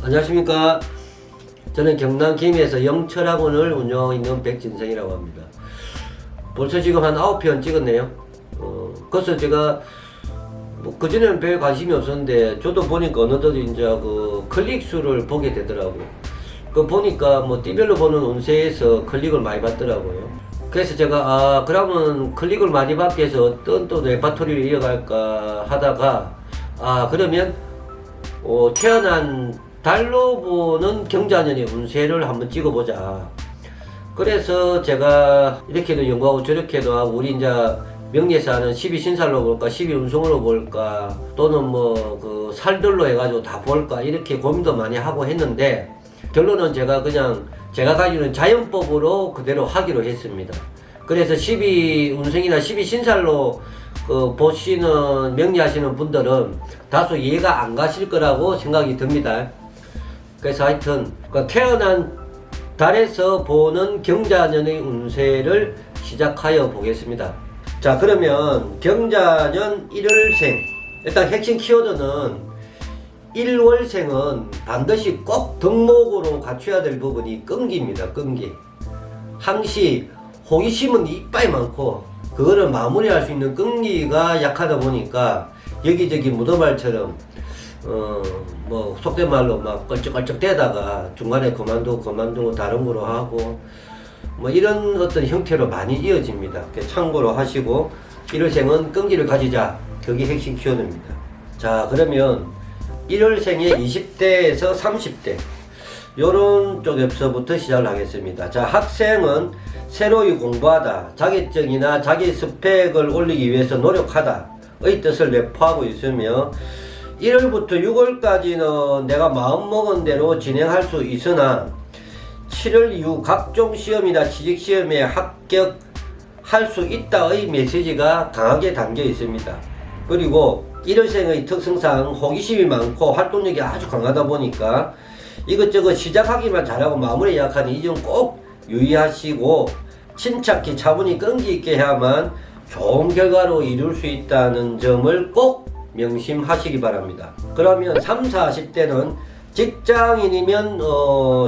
안녕하십니까. 저는 경남 김해에서 영철학원을 운영하고 있는 백진성이라고 합니다. 벌써 지금 한 9편 찍었네요. 그래서 제가 그전에는 별 관심이 없었는데 저도 보니까 어느덧 이제 그 클릭 수를 보게 되더라고요. 그 보니까 띠별로 보는 운세에서 클릭을 많이 받더라고요. 그래서 제가 그러면 클릭을 많이 받기 위해서 어떤 또 레파토리를 이어갈까 하다가 그러면 태어난 달로 보는 경자년의 운세를 한번 찍어보자. 그래서 제가 이렇게도 연구하고 저렇게도 하고 우리 이제 명리에서 하는 12신살로 볼까 12운송으로 볼까 또는 그 살들로 해가지고 다 볼까 이렇게 고민도 많이 하고 했는데 결론은 제가 그냥 제가 가지고 있는 자연법으로 그대로 하기로 했습니다. 그래서 12운송이나 12신살로 보시는 명리하시는 분들은 다소 이해가 안 가실 거라고 생각이 듭니다. 그래서 하여튼 태어난 달에서 보는 경자년의 운세를 시작하여 보겠습니다. 자, 그러면 경자년 1월생, 일단 핵심 키워드는 1월생은 반드시 꼭 덕목으로 갖춰야 될 부분이 끈기입니다. 끈기. 항시 호기심은 이빨 많고 그거를 마무리할 수 있는 끈기가 약하다 보니까 여기저기 무덤알처럼 속된 말로 막 껄쩍껄쩍 대다가 중간에 그만두고 다른 거로 하고 이런 어떤 형태로 많이 이어집니다. 참고로 하시고 1월생은 끈기를 가지자. 그게 핵심 키워드입니다. 자, 그러면 1월생의 20대에서 30대 요런 쪽에서부터 시작을 하겠습니다. 자, 학생은 새로이 공부하다, 자격증이나 자기 스펙을 올리기 위해서 노력하다 의 뜻을 내포하고 있으며 1월부터 6월까지는 내가 마음먹은 대로 진행할 수 있으나 7월 이후 각종 시험이나 취직시험에 합격할 수 있다의 메시지가 강하게 담겨 있습니다. 그리고 1월생의 특성상 호기심이 많고 활동력이 아주 강하다 보니까 이것저것 시작하기만 잘하고 마무리 약하니 이 점 꼭 유의하시고 침착히 차분히 끈기 있게 해야만 좋은 결과로 이룰 수 있다는 점을 꼭 명심하시기 바랍니다. 그러면 30, 40대는 직장인이면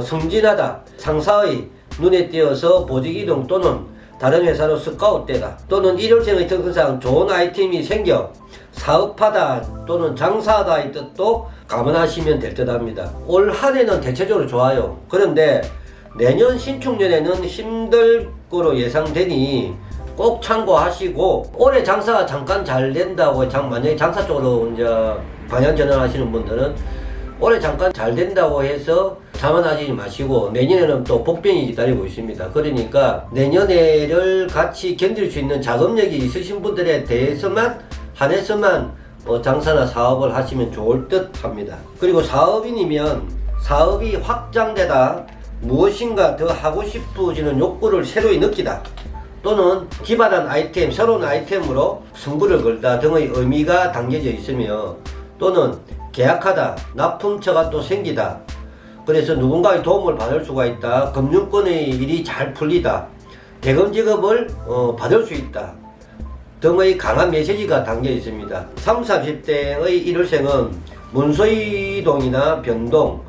승진하다, 상사의 눈에 띄어서 보직이동 또는 다른 회사로 스카웃되다, 또는 1월생의 특성상 좋은 아이템이 생겨 사업하다 또는 장사하다의 뜻도 감안하시면 될 듯 합니다. 올 한 해는 대체적으로 좋아요. 그런데 내년 신축년에는 힘들 거로 예상되니 꼭 참고하시고, 올해 장사가 잠깐 잘 된다고 만약에 장사 쪽으로 이제 방향 전환하시는 분들은 올해 잠깐 잘 된다고 해서 자만하지 마시고 내년에는 또 복병이 기다리고 있습니다. 그러니까 내년에를 같이 견딜 수 있는 자금력이 있으신 분들에 대해서만 한해서만 장사나 사업을 하시면 좋을 듯 합니다. 그리고 사업인이면 사업이 확장되다, 무엇인가 더 하고 싶어지는 욕구를 새로이 느끼다, 또는 기발한 아이템, 새로운 아이템으로 승부를 걸다 등의 의미가 담겨져 있으며, 또는 계약하다, 납품처가 또 생기다, 그래서 누군가의 도움을 받을 수가 있다, 금융권의 일이 잘 풀리다, 대금 지급을 받을 수 있다 등의 강한 메시지가 담겨 있습니다. 30, 40대의 1월생은 문서이동이나 변동,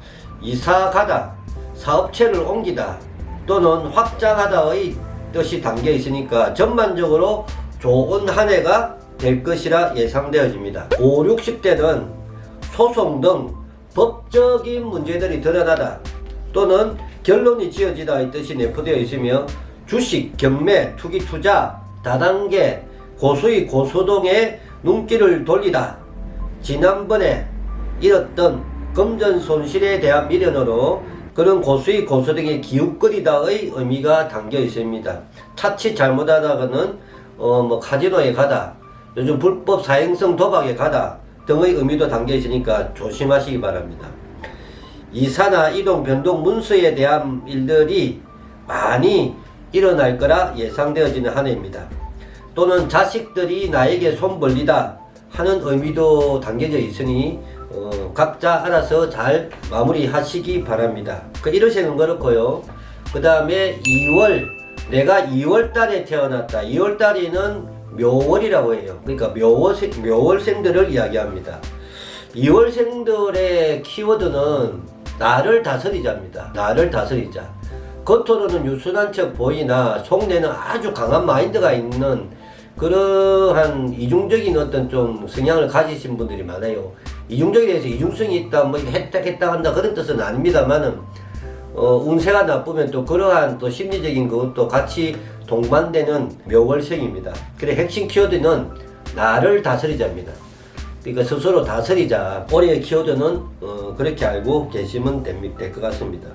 이사 가다, 사업체를 옮기다 또는 확장하다의 뜻이 담겨 있으니까 전반적으로 좋은 한 해가 될 것이라 예상되어집니다. 5, 60대는 소송 등 법적인 문제들이 드러나다 또는 결론이 지어지다의 뜻이 내포되어 있으며 주식, 경매, 투기, 투자, 다단계, 고수익, 고소동에 눈길을 돌리다, 지난번에 잃었던 금전 손실에 대한 미련으로 그런 고수익, 고소등에 기웃거리다의 의미가 담겨 있습니다. 차치 잘못하다가는 카지노에 가다, 요즘 불법 사행성 도박에 가다 등의 의미도 담겨 있으니까 조심하시기 바랍니다. 이사나 이동, 변동, 문서에 대한 일들이 많이 일어날 거라 예상되어지는 한 해입니다. 또는 자식들이 나에게 손 벌리다 하는 의미도 담겨져 있으니 각자 알아서 잘 마무리하시기 바랍니다. 1월생은 그렇고요. 그 다음에 2월, 내가 2월달에 태어났다. 2월달에는 묘월이라고 해요. 그러니까 묘월생들을 이야기합니다. 2월생들의 키워드는 나를 다스리자입니다. 나를 다스리자. 겉으로는 유순한 척 보이나 속내는 아주 강한 마인드가 있는 그러한 이중적인 어떤 좀 성향을 가지신 분들이 많아요. 이중적에 대해서 이중성이 있다, 뭐 했다 한다 그런 뜻은 아닙니다만은 운세가 나쁘면 또 그러한 또 심리적인 것도 같이 동반되는 묘월생입니다. 그래 핵심 키워드는 나를 다스리자입니다. 그러니까 스스로 다스리자. 올해의 키워드는 그렇게 알고 계시면 될 것 같습니다.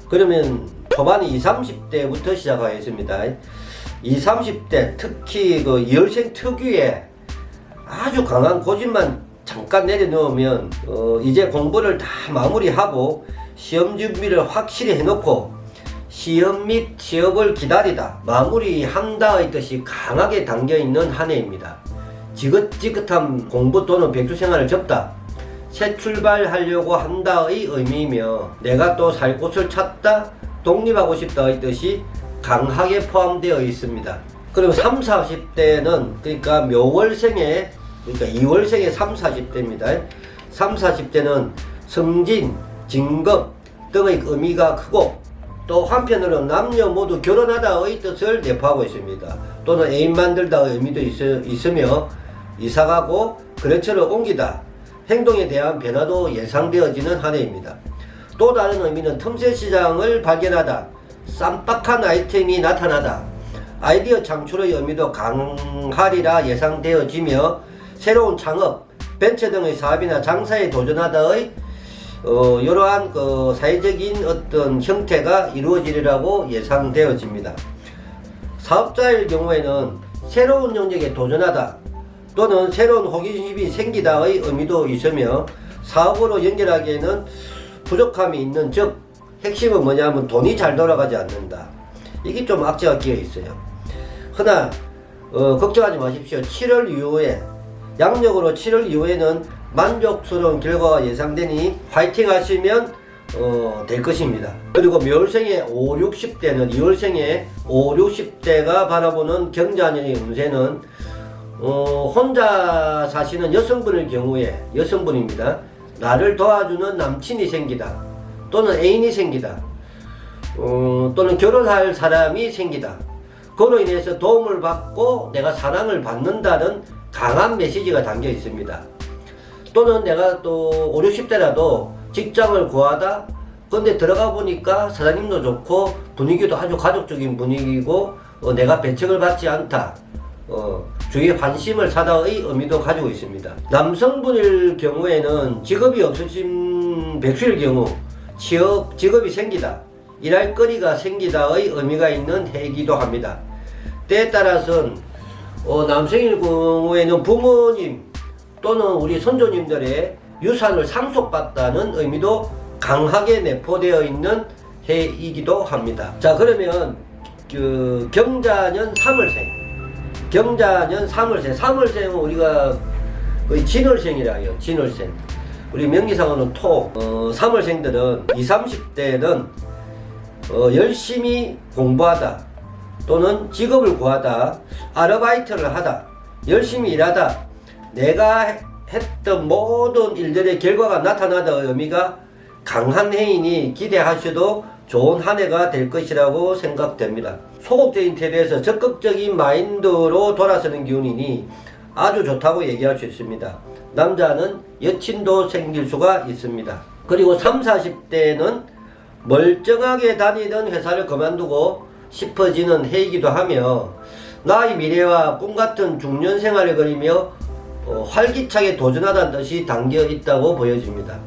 그러면 초반 20, 30대부터 시작하겠습니다. 20, 30대 특히 그 이월생 특유의 아주 강한 고집만 잠깐 내려놓으면 이제 공부를 다 마무리하고 시험 준비를 확실히 해놓고 시험 및 취업을 기다리다 마무리한다의 뜻이 강하게 담겨있는 한 해입니다. 지긋지긋한 공부 또는 백수생활을 접다 새 출발하려고 한다의 의미이며 내가 또 살 곳을 찾다 독립하고 싶다의 뜻이 강하게 포함되어 있습니다. 그리고 30, 40대는 그러니까 묘월생의 그러니까 2월생의 30, 40대입니다. 30, 40대는 승진, 진급 등의 의미가 크고 또 한편으로 남녀 모두 결혼하다의 뜻을 내포하고 있습니다. 또는 애인 만들다의 의미도 있으며 이사가고 거래처를 옮기다 행동에 대한 변화도 예상되어지는 한 해입니다. 또 다른 의미는 틈새 시장을 발견하다 쌈박한 아이템이 나타나다 아이디어 창출의 의미도 강하리라 예상되어지며 새로운 창업, 벤처 등의 사업이나 장사에 도전하다의 이러한 그 사회적인 어떤 형태가 이루어지리라고 예상되어집니다. 사업자의 경우에는 새로운 영역에 도전하다 또는 새로운 호기심이 생기다의 의미도 있으며 사업으로 연결하기에는 부족함이 있는 즉 핵심은 뭐냐면 돈이 잘 돌아가지 않는다. 이게 좀 악재가 끼어 있어요. 그러나 걱정하지 마십시오. 7월 이후에 양력으로 7월 이후에는 만족스러운 결과가 예상되니 파이팅 하시면 될 것입니다. 그리고 묘월생의 5, 60대는 2월생의 5, 60대가 바라보는 경자년의 운세는 혼자 사시는 여성분의 경우에 여성분입니다. 나를 도와주는 남친이 생기다 또는 애인이 생기다 또는 결혼할 사람이 생기다 그로 인해서 도움을 받고 내가 사랑을 받는다는 강한 메시지가 담겨 있습니다. 또는 내가 또 5, 60대라도 직장을 구하다 근데 들어가 보니까 사장님도 좋고 분위기도 아주 가족적인 분위기고 내가 배척을 받지 않다 주위에 관심을 사다의 의미도 가지고 있습니다. 남성분일 경우에는 직업이 없으신 백수일 경우 직업이 생기다 일할 거리가 생기다의 의미가 있는 해이기도 합니다. 때에 따라서는 남성일 경우에는 부모님 또는 우리 선조님들의 유산을 상속받다는 의미도 강하게 내포되어 있는 해이기도 합니다. 자 그러면 경자년 3월생 경자년 3월생 3월생은 우리가 거의 진월생이라 해요. 진월생 우리 명기상으로는 토 3월생들은 20, 30대는 열심히 공부하다 또는 직업을 구하다 아르바이트를 하다 열심히 일하다 내가 했던 모든 일들의 결과가 나타나다의 의미가 강한 해이니 기대하셔도 좋은 한 해가 될 것이라고 생각됩니다. 소극적인 태도에서 적극적인 마인드로 돌아서는 기운이니 아주 좋다고 얘기할 수 있습니다. 남자는 여친도 생길 수가 있습니다. 그리고 30, 40대는 멀쩡하게 다니던 회사를 그만두고 싶어지는 해이기도 하며 나의 미래와 꿈같은 중년 생활을 그리며 활기차게 도전하다는 뜻이 담겨 있다고 보여집니다.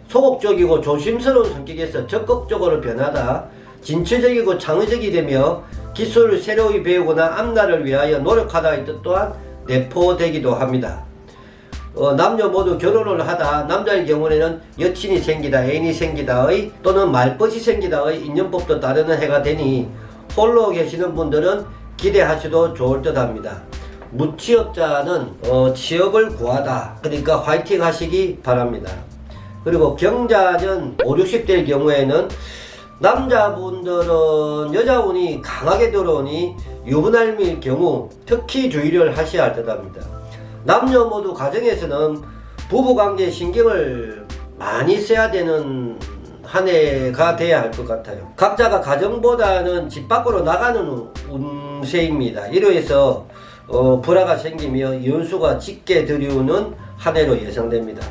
소극적이고 조심스러운 성격에서 적극적으로 변하다 진취적이고 창의적이 되며 기술을 새로이 배우거나 앞날을 위하여 노력하다의 뜻 또한 내포되기도 합니다. 남녀 모두 결혼을 하다 남자의 경우에는 여친이 생기다 애인이 생기다의 또는 말벗이 생기다의 인연법도 따르는 해가 되니 홀로 계시는 분들은 기대하셔도 좋을 듯 합니다. 무취업자는 취업을 구하다 그러니까 화이팅 하시기 바랍니다. 그리고 경자년 5, 60대의 경우에는 남자분들은 여자운이 강하게 들어오니 유부남일 경우 특히 주의를 하셔야 할 듯 합니다. 남녀 모두 가정에서는 부부관계에 신경을 많이 써야 되는 한 해가 돼야 할 것 같아요. 각자가 가정보다는 집 밖으로 나가는 운세입니다. 이로해서 불화가 생기며 연수가 짙게 들이우는 한 해로 예상됩니다.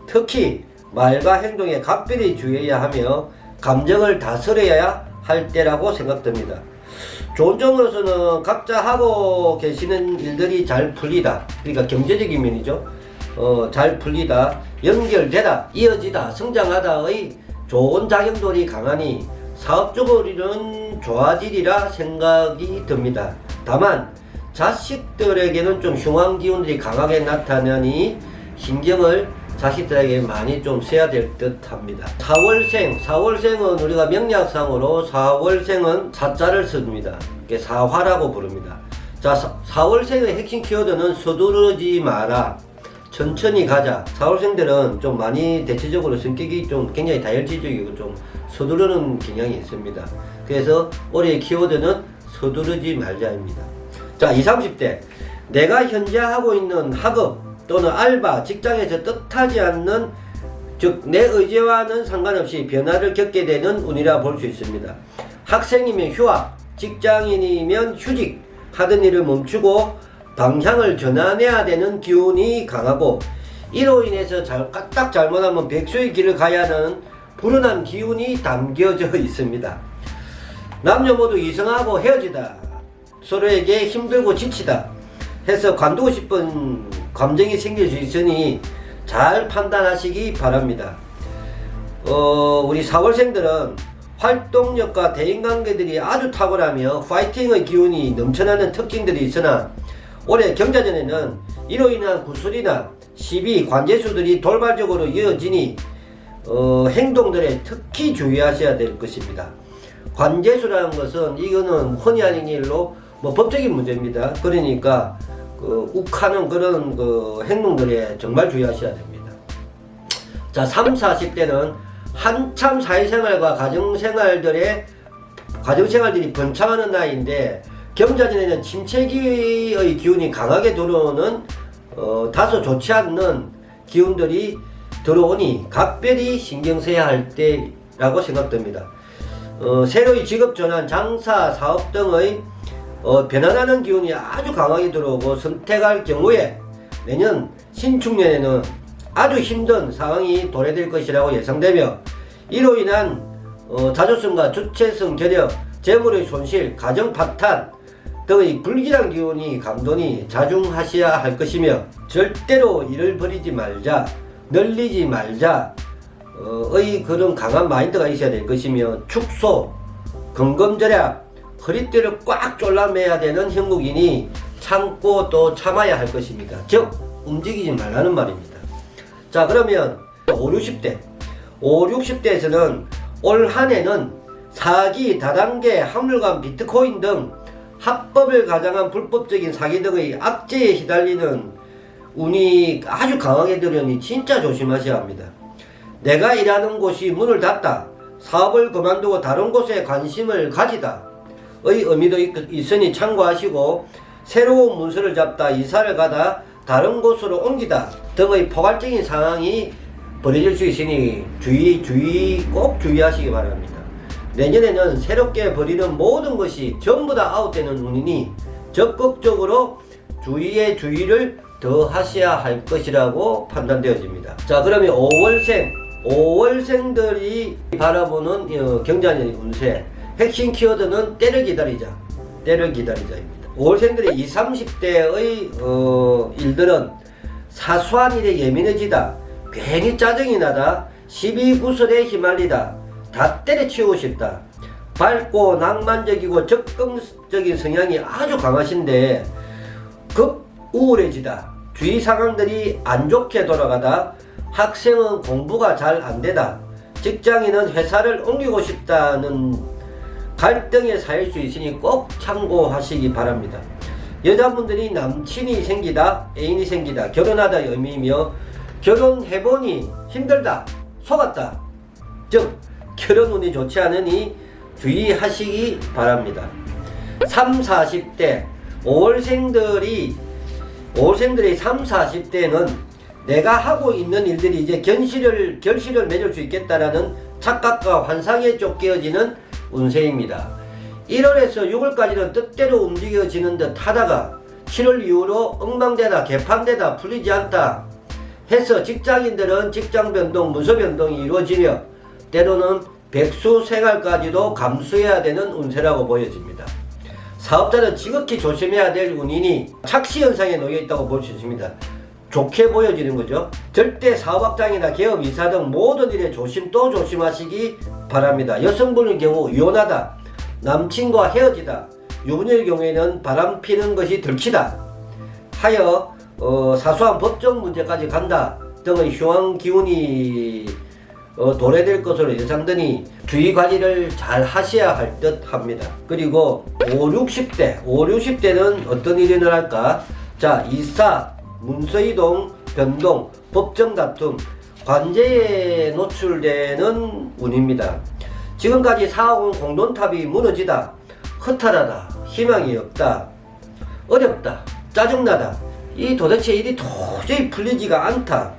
특히 말과 행동에 각별히 주의해야 하며 감정을 다스려야 할 때라고 생각됩니다. 좋은 점으로서는 각자 하고 계시는 일들이 잘 풀리다. 그러니까 경제적인 면이죠. 잘 풀리다, 연결되다, 이어지다, 성장하다의 좋은 작용들이 강하니 사업적으로는 좋아지리라 생각이 듭니다. 다만 자식들에게는 좀 흉한 기운들이 강하게 나타나니 신경을 자식들에게 많이 좀 써야 될 듯 합니다. 4월생은 우리가 명리학상으로 4월생은 사자를 씁니다. 사화라고 부릅니다. 자, 4월생의 핵심 키워드는 서두르지 마라, 천천히 가자. 4월생들은 좀 많이 대체적으로 성격이 좀 굉장히 다혈질적이고 좀 서두르는 경향이 있습니다. 그래서 올해의 키워드는 서두르지 말자입니다. 자, 20, 30대 내가 현재 하고 있는 학업 또는 알바, 직장에서 뜻하지 않는, 즉 내 의지와는 상관없이 변화를 겪게 되는 운이라 볼 수 있습니다. 학생이면 휴학, 직장인이면 휴직, 하던 일을 멈추고 방향을 전환해야 되는 기운이 강하고, 이로 인해서 딱 잘못하면 백수의 길을 가야 하는 불운한 기운이 담겨져 있습니다. 남녀 모두 이성하고 헤어지다, 서로에게 힘들고 지치다 해서 관두고 싶은 감정이 생길 수 있으니 잘 판단하시기 바랍니다. 우리 4월생들은 활동력과 대인관계들이 아주 탁월하며 파이팅의 기운이 넘쳐나는 특징들이 있으나 올해 경자전에는 이로 인한 구술이나 시비, 관제수들이 돌발적으로 이어지니 행동들에 특히 주의하셔야 될 것입니다. 관제수라는 것은 이거는 혼이 아닌 일로 법적인 문제입니다. 그러니까 욱하는 그런 행동들에 정말 주의하셔야 됩니다. 자, 30, 40대는 한참 사회생활과 가정생활들이 번창하는 나이인데 경자전에는 침체기의 기운이 강하게 들어오는 다소 좋지 않는 기운들이 들어오니 각별히 신경 써야 할 때라고 생각됩니다. 새로이 직업 전환, 장사, 사업 등의 변화하는 기운이 아주 강하게 들어오고 선택할 경우에 내년 신축년에는 아주 힘든 상황이 도래될 것이라고 예상되며 이로 인한 자존심과 주체성 결여, 재물의 손실, 가정 파탄 등의 불길한 기운이 감돈이 자중하셔야 할 것이며 절대로 일을 버리지 말자, 늘리지 말자 의 그런 강한 마인드가 있어야 될 것이며 축소, 건검절약, 허리띠를 꽉 졸라매야 되는 형국이니 참고 또 참아야 할 것입니다. 즉 움직이지 말라는 말입니다. 자, 그러면 5, 60대에서는 올 한해는 사기, 다단계, 화물관, 비트코인 등 합법을 가장한 불법적인 사기 등의 악재에 휘달리는 운이 아주 강하게 들으니 진짜 조심하셔야 합니다. 내가 일하는 곳이 문을 닫다, 사업을 그만두고 다른 곳에 관심을 가지다 의 의미도 있으니 참고하시고, 새로운 문서를 잡다, 이사를 가다, 다른 곳으로 옮기다 등의 포괄적인 상황이 벌어질 수 있으니 꼭 주의하시기 바랍니다. 내년에는 새롭게 벌이는 모든 것이 전부 다 아웃되는 운이니 적극적으로 주의를 더 하셔야 할 것이라고 판단되어집니다. 자, 그러면 5월생들이 바라보는 경자년 운세 핵심 키워드는 때를 기다리자입니다. 5월생들의 20, 30대의 일들은 사소한 일에 예민해지다, 괜히 짜증이 나다, 시비구설에 휘말리다, 다 때려치우고 싶다, 밝고 낭만적이고 적극적인 성향이 아주 강하신데 급 우울해지다, 주위 상황들이 안 좋게 돌아가다, 학생은 공부가 잘 안되다, 직장인은 회사를 옮기고 싶다는 갈등에 쌓일 수 있으니 꼭 참고하시기 바랍니다. 여자분들이 남친이 생기다, 애인이 생기다, 결혼하다의 의미이며 결혼해보니 힘들다, 속았다, 즉 결혼운이 좋지 않으니 주의하시기 바랍니다. 3, 40대 5월생들의 3, 40대는 내가 하고 있는 일들이 이제 결실을 맺을 수 있겠다라는 착각과 환상에 쫓겨지는 운세입니다. 1월에서 6월까지는 뜻대로 움직여지는 듯 하다가 7월 이후로 엉망되다, 개판되다, 풀리지 않다 해서 직장인들은 직장 변동, 문서 변동이 이루어지며 때로는 백수 생활까지도 감수해야 되는 운세라고 보여집니다. 사업자는 지극히 조심해야 될 운이니 착시 현상에 놓여 있다고 볼 수 있습니다. 좋게 보여지는 거죠. 절대 사업확장이나 개업, 이사 등 모든 일에 또 조심하시기 바랍니다. 여성분의 경우 이혼하다, 남친과 헤어지다, 유부녀의 경우에는 바람피는 것이 들키다 하여 사소한 법적 문제까지 간다 등의 흉한 기운이 도래될 것으로 예상되니 주의 관리를 잘 하셔야 할 듯 합니다. 그리고 5, 60대는 어떤 일이 일어날까? 자, 이사, 문서이동, 변동, 법정 다툼, 관제에 노출되는 운입니다. 지금까지 쌓아온 공돈탑이 무너지다, 허탈하다, 희망이 없다, 어렵다, 짜증나다, 이 도대체 일이 도저히 풀리지가 않다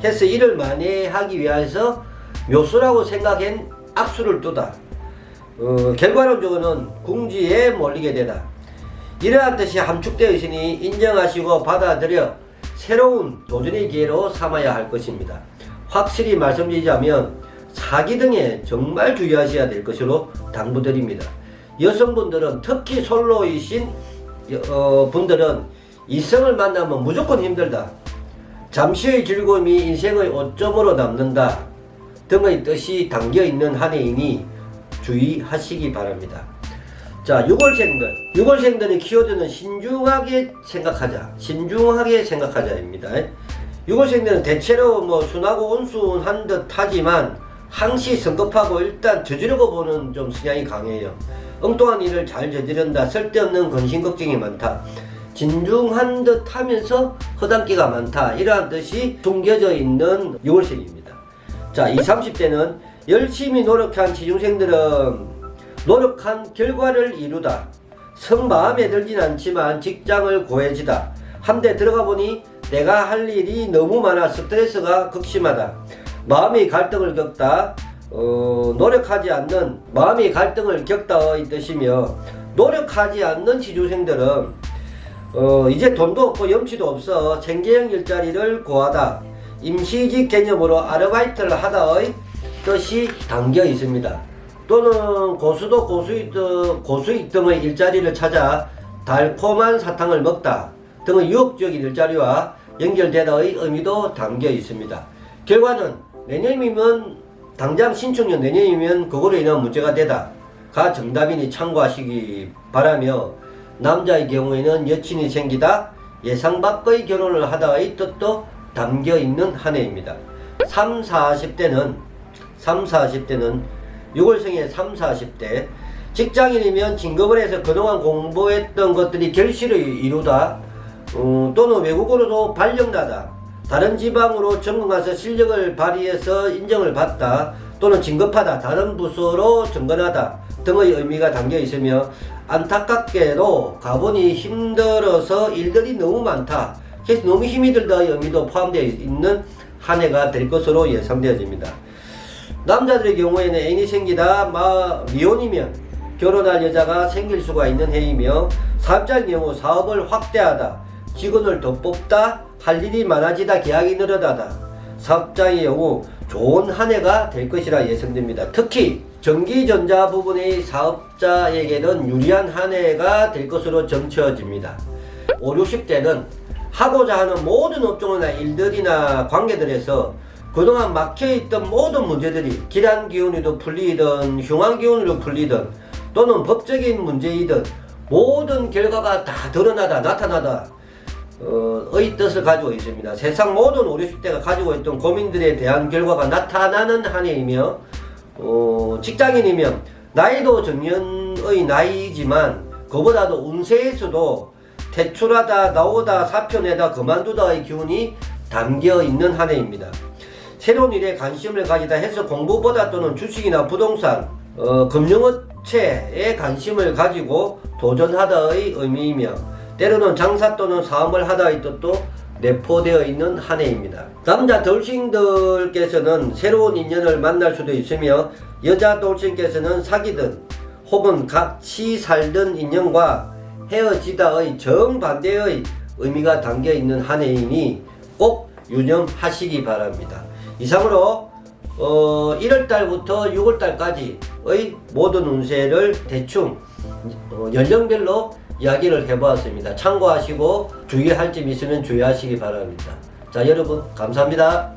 해서 일을 만회하기 위해서 묘수라고 생각한 악수를 두다. 결과론적으로는 궁지에 몰리게 되다. 이러한 뜻이 함축되어 있으니 인정하시고 받아들여 새로운 도전의 기회로 삼아야 할 것입니다. 확실히 말씀드리자면 사기 등에 정말 주의하셔야 될 것으로 당부드립니다. 여성분들은 특히 솔로이신 분들은 이성을 만나면 무조건 힘들다, 잠시의 즐거움이 인생의 오점으로 남는다 등의 뜻이 담겨있는 한 해이니 주의하시기 바랍니다. 자, 6월생들의 키워드는 신중하게 생각하자입니다. 6월생들은 대체로 순하고 온순한 듯 하지만 항시 성급하고 일단 저지르고 보는 좀 성향이 강해요. 엉뚱한 일을 잘 저지른다, 쓸데없는 근심 걱정이 많다, 진중한 듯 하면서 허당기가 많다, 이러한 뜻이 숨겨져 있는 6월생입니다. 자, 20, 30대는 열심히 노력한 취중생들은 노력한 결과를 이루다, 성 마음에 들진 않지만 직장을 고해지다, 함대 들어가 보니 내가 할 일이 너무 많아 스트레스가 극심하다, 마음의 갈등을 겪다, 마음의 갈등을 겪다의 뜻이며, 노력하지 않는 취중생들은 이제 돈도 없고 염치도 없어 생계형 일자리를 구하다, 임시직 개념으로 아르바이트를 하다의 뜻이 담겨 있습니다. 또는 고수익 등의 일자리를 찾아 달콤한 사탕을 먹다 등의 유혹적인 일자리와 연결되다의 의미도 담겨 있습니다. 결과는 당장 신축년 내년이면 그거로 인한 문제가 되다가 정답이니 참고하시기 바라며, 남자의 경우에는 여친이 생기다, 예상 밖의 결혼을 하다의 뜻도 담겨 있는 한 해입니다. 3, 40대는 6월생의 3, 40대 직장인이면 진급을 해서 그동안 공부했던 것들이 결실을 이루다, 또는 외국으로도 발령나다, 다른 지방으로 전국 가서 실력을 발휘해서 인정을 받다, 또는 진급하다, 다른 부서로 전건하다 등의 의미가 담겨 있으며, 안타깝게도 가보니 힘들어서 일들이 너무 많다, 그래서 너무 힘이 들다의 의미도 포함되어 있는 한 해가 될 것으로 예상되어집니다. 남자들의 경우에는 애인이 생기다, 미혼이면 결혼할 여자가 생길 수가 있는 해이며, 사업자의 경우 사업을 확대하다, 직원을 더 뽑다, 할 일이 많아지다, 계약이 늘어나다, 사업자의 경우 좋은 한 해가 될 것이라 예상됩니다. 특히 전기전자 부분의 사업자에게는 유리한 한 해가 될 것으로 점쳐집니다. 5, 60대는 하고자 하는 모든 업종이나 일들이나 관계들에서 그동안 막혀있던 모든 문제들이 기란 기운으로 풀리든 흉한 기운으로 풀리든 또는 법적인 문제이든 모든 결과가 다 드러나다, 나타나다 의 뜻을 가지고 있습니다. 세상 모든 5, 60대가 가지고 있던 고민들에 대한 결과가 나타나는 한 해이며, 직장인이면 나이도 정년의 나이지만 그보다도 운세에서도 퇴출하다, 나오다, 사표 내다, 그만두다의 기운이 담겨 있는 한 해입니다. 새로운 일에 관심을 가지다 해서 공부보다 또는 주식이나 부동산, 금융업체에 관심을 가지고 도전하다의 의미이며, 때로는 장사 또는 사업을 하다의 뜻도 내포되어 있는 한 해입니다. 남자 돌싱들께서는 새로운 인연을 만날 수도 있으며 여자 돌싱께서는 사귀든 혹은 같이 살던 인연과 헤어지다의 정반대의 의미가 담겨 있는 한 해이니 꼭 유념하시기 바랍니다. 이상으로 1월달부터 6월달까지의 모든 운세를 대충 연령별로 이야기를 해보았습니다. 참고하시고 주의할 점 있으면 주의하시기 바랍니다. 자, 여러분 감사합니다.